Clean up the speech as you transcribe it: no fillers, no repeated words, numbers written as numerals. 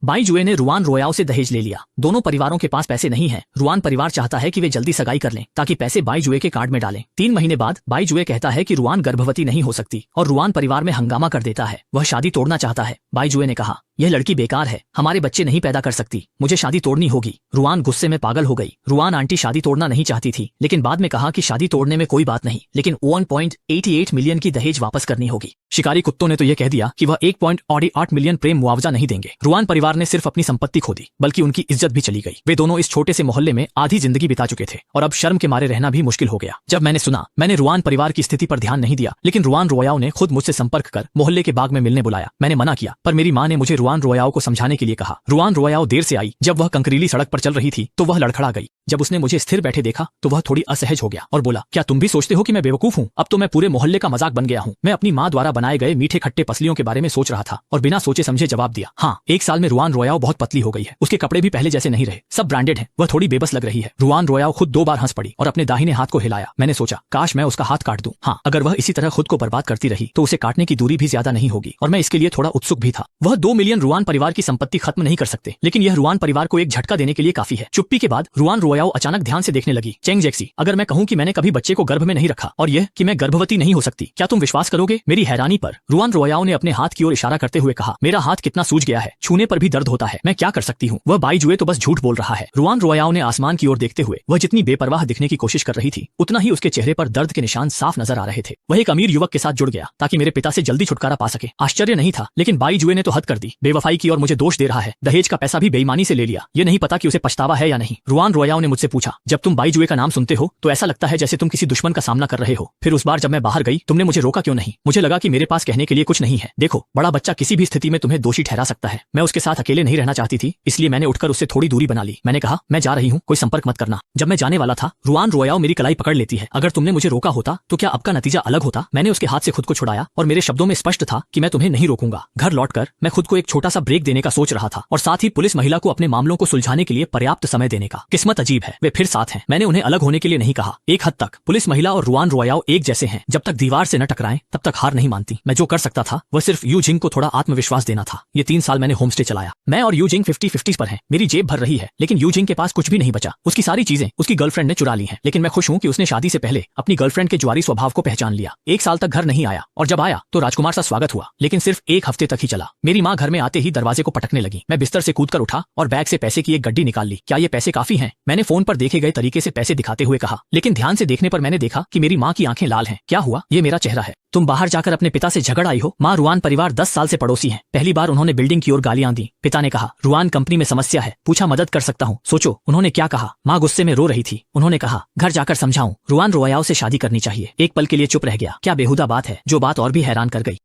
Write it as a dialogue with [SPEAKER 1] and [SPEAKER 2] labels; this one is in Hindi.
[SPEAKER 1] बाई जुए ने रुआन रोयाओ से दहेज ले लिया। दोनों परिवारों के पास पैसे नहीं है। रुआन परिवार चाहता है कि वे जल्दी सगाई कर लें ताकि पैसे बाई जुए के कार्ड में डालें। 3 महीने बाद बाई जुए कहता है कि रुआन गर्भवती नहीं हो सकती और रुआन परिवार में हंगामा कर देता है। वह शादी तोड़ना चाहता है। बाई जुए ने कहा, यह लड़की बेकार है, हमारे बच्चे नहीं पैदा कर सकती, मुझे शादी तोड़नी होगी। रुआन गुस्से में पागल हो गई। रुआन आंटी शादी तोड़ना नहीं चाहती थी, लेकिन बाद में कहा कि शादी तोड़ने में कोई बात नहीं, लेकिन 1.88 मिलियन की दहेज वापस करनी होगी। शिकारी कुत्तों ने तो यह कह दिया कि वह 1.8 मिलियन प्रेम मुआवजा नहीं देंगे। रुआन परिवार ने सिर्फ अपनी संपत्ति खो दी, बल्कि उनकी इज्जत भी चली गई। वे दोनों इस छोटे से मोहल्ले में आधी जिंदगी बिता चुके थे और अब शर्म के मारे रहना भी मुश्किल हो गया। जब मैंने सुना, मैंने रुआन परिवार की स्थिति पर ध्यान नहीं दिया, लेकिन रुआन रोयाओ ने खुद मुझसे संपर्क कर मोहल्ले के बाग में मिलने बुलाया। मैंने मना किया, पर मेरी माँ ने मुझे रुआन रोयाओ को समझाने के लिए कहा। रुआन रोयाओ देर से आई। जब वह कंकरीली सड़क पर चल रही थी तो वह लड़खड़ा गई। जब उसने मुझे स्थिर बैठे देखा तो वह थोड़ी असहज हो गया और बोला, क्या तुम भी सोचते हो कि मैं बेवकूफ हूँ? अब तो मैं पूरे मोहल्ले का मजाक बन गया हूँ। मैं अपनी माँ द्वारा बनाए गए मीठे खट्टे पसलियों के बारे में सोच रहा था और बिना सोचे समझे जवाब दिया, हाँ, 1 साल में रुआन रोयाओ बहुत पतली हो गई है। उसके कपड़े भी पहले जैसे नहीं रहे, सब ब्रांडेड है। वह थोड़ी बेबस लग रही है। रुआन रोयाओ खुद 2 बार हंस पड़ी और अपने दाहिने हाथ को हिलाया। मैंने सोचा, काश मैं उसका हाथ काट दूं। हाँ, अगर वह इसी तरह खुद को बर्बाद करती रही तो उसे काटने की दूरी भी ज्यादा नहीं होगी और मैं इसके लिए थोड़ा उत्सुक भी था। वह 2 मिलियन रुआन परिवार की संपत्ति खत्म नहीं कर सकते, लेकिन यह रुआन परिवार को एक झटका देने के लिए काफी है। चुप्पी के बाद रुआन रोयाओ अचानक ध्यान से देखने लगी। चेंग जैक्सी, अगर मैं कहूं कि मैंने कभी बच्चे को गर्भ में नहीं रखा और यह कि मैं गर्भवती नहीं हो सकती, क्या तुम विश्वास करोगे? मेरी हैरानी पर रुआन रोयाओ ने अपने हाथ की ओर इशारा करते हुए कहा, मेरा हाथ कितना सूज गया है, छूने पर भी दर्द होता है, मैं क्या कर सकती हूँ? वह बाई जुए तो बस झूठ बोल रहा है। रुआन रोयाओ ने आसमान की ओर देखते हुए, वह जितनी बेपरवाह दिखने की कोशिश कर रही थी, उतना ही उसके चेहरे पर दर्द के निशान साफ नजर आ रहे थे। वह एक अमीर युवक के साथ जुड़ गया ताकि मेरे पिता से जल्दी छुटकारा पा सके। आश्चर्य नहीं था, लेकिन बाई जुए ने तो हद कर दी। बेवफाई की और मुझे दोष दे रहा है। दहेज का पैसा भी बेईमानी से ले लिया। ये नहीं पता कि उसे पछतावा है या नहीं। रुआन रोयाओ ने मुझसे पूछा, जब तुम बाई जुए का नाम सुनते हो तो ऐसा लगता है जैसे तुम किसी दुश्मन का सामना कर रहे हो। फिर उस बार जब मैं बाहर गई, तुमने मुझे रोका क्यों नहीं? मुझे लगा कि मेरे पास कहने के लिए कुछ नहीं है। देखो, बड़ा बच्चा किसी भी स्थिति में तुम्हें दोषी ठहरा सकता है। मैं उसके साथ अकेले नहीं रहना चाहती थी, इसलिए मैंने उठकर उससे थोड़ी दूरी बना ली। मैंने कहा, मैं जा रही हूँ, कोई संपर्क मत करना। जब मैं जाने वाला था, रुआन रोयाओ मेरी कलाई पकड़ लेती है। अगर तुमने मुझे रोका होता तो क्या अब का नतीजा अलग होता? मैंने उसके हाथ से खुद को छुड़ाया और मेरे शब्दों में स्पष्ट था कि मैं तुम्हें नहीं रोकूंगा। घर लौटकर मैं खुद को एक छोटा सा ब्रेक देने का सोच रहा था और साथ ही पुलिस महिला को अपने मामलों को सुलझाने के लिए पर्याप्त समय देने का। किस्मत अजीब है, वे फिर साथ हैं। मैंने उन्हें अलग होने के लिए नहीं कहा। एक हद तक पुलिस महिला और रुआन रोयाओ एक जैसे हैं। जब तक दीवार से न टकराएं तब तक हार नहीं मानती। मैं जो कर सकता था वह सिर्फ यू जिंग को थोड़ा आत्मविश्वास देना था। ये 3 साल मैंने होमस्टे चलाया। मैं और यू जिंग 50-50 पर हैं। मेरी जेब भर रही है, लेकिन यू जिंग के पास कुछ भी नहीं बचा। उसकी सारी चीजें उसकी गर्लफ्रेंड ने चुरा ली हैं। लेकिन मैं खुश हूँ कि उसने शादी से पहले अपनी गर्लफ्रेंड के जुआरी स्वभाव को पहचान लिया। 1 साल तक घर नहीं आया और जब आया तो राजकुमार सा स्वागत हुआ, लेकिन सिर्फ 1 हफ्ते तक ही चला। मेरी माँ घर में आते ही दरवाजे को पटकने लगी। मैं बिस्तर से कूदकर उठा और बैग से पैसे की एक गड्डी निकाल ली। क्या ये पैसे काफी हैं? मैंने फोन पर देखे गए तरीके से पैसे दिखाते हुए कहा, लेकिन ध्यान से देखने पर मैंने देखा कि मेरी माँ की आंखें लाल हैं। क्या हुआ? ये मेरा चेहरा है। तुम बाहर जाकर अपने पिता से झगड़ आई हो। माँ रुआन परिवार 10 साल से पड़ोसी हैं। पहली बार उन्होंने बिल्डिंग की ओर गालियां दी। पिता ने कहा, रुआन कंपनी में समस्या है। पूछा, मदद कर सकता हूँ। सोचो उन्होंने क्या कहा। माँ गुस्से में रो रही थी। उन्होंने कहा, घर जाकर समझाऊं, रुआन रोयाओ से शादी करनी चाहिए। एक पल के लिए चुप रह गया। क्या बेहुदा बात है, जो बात और भी हैरान कर गई।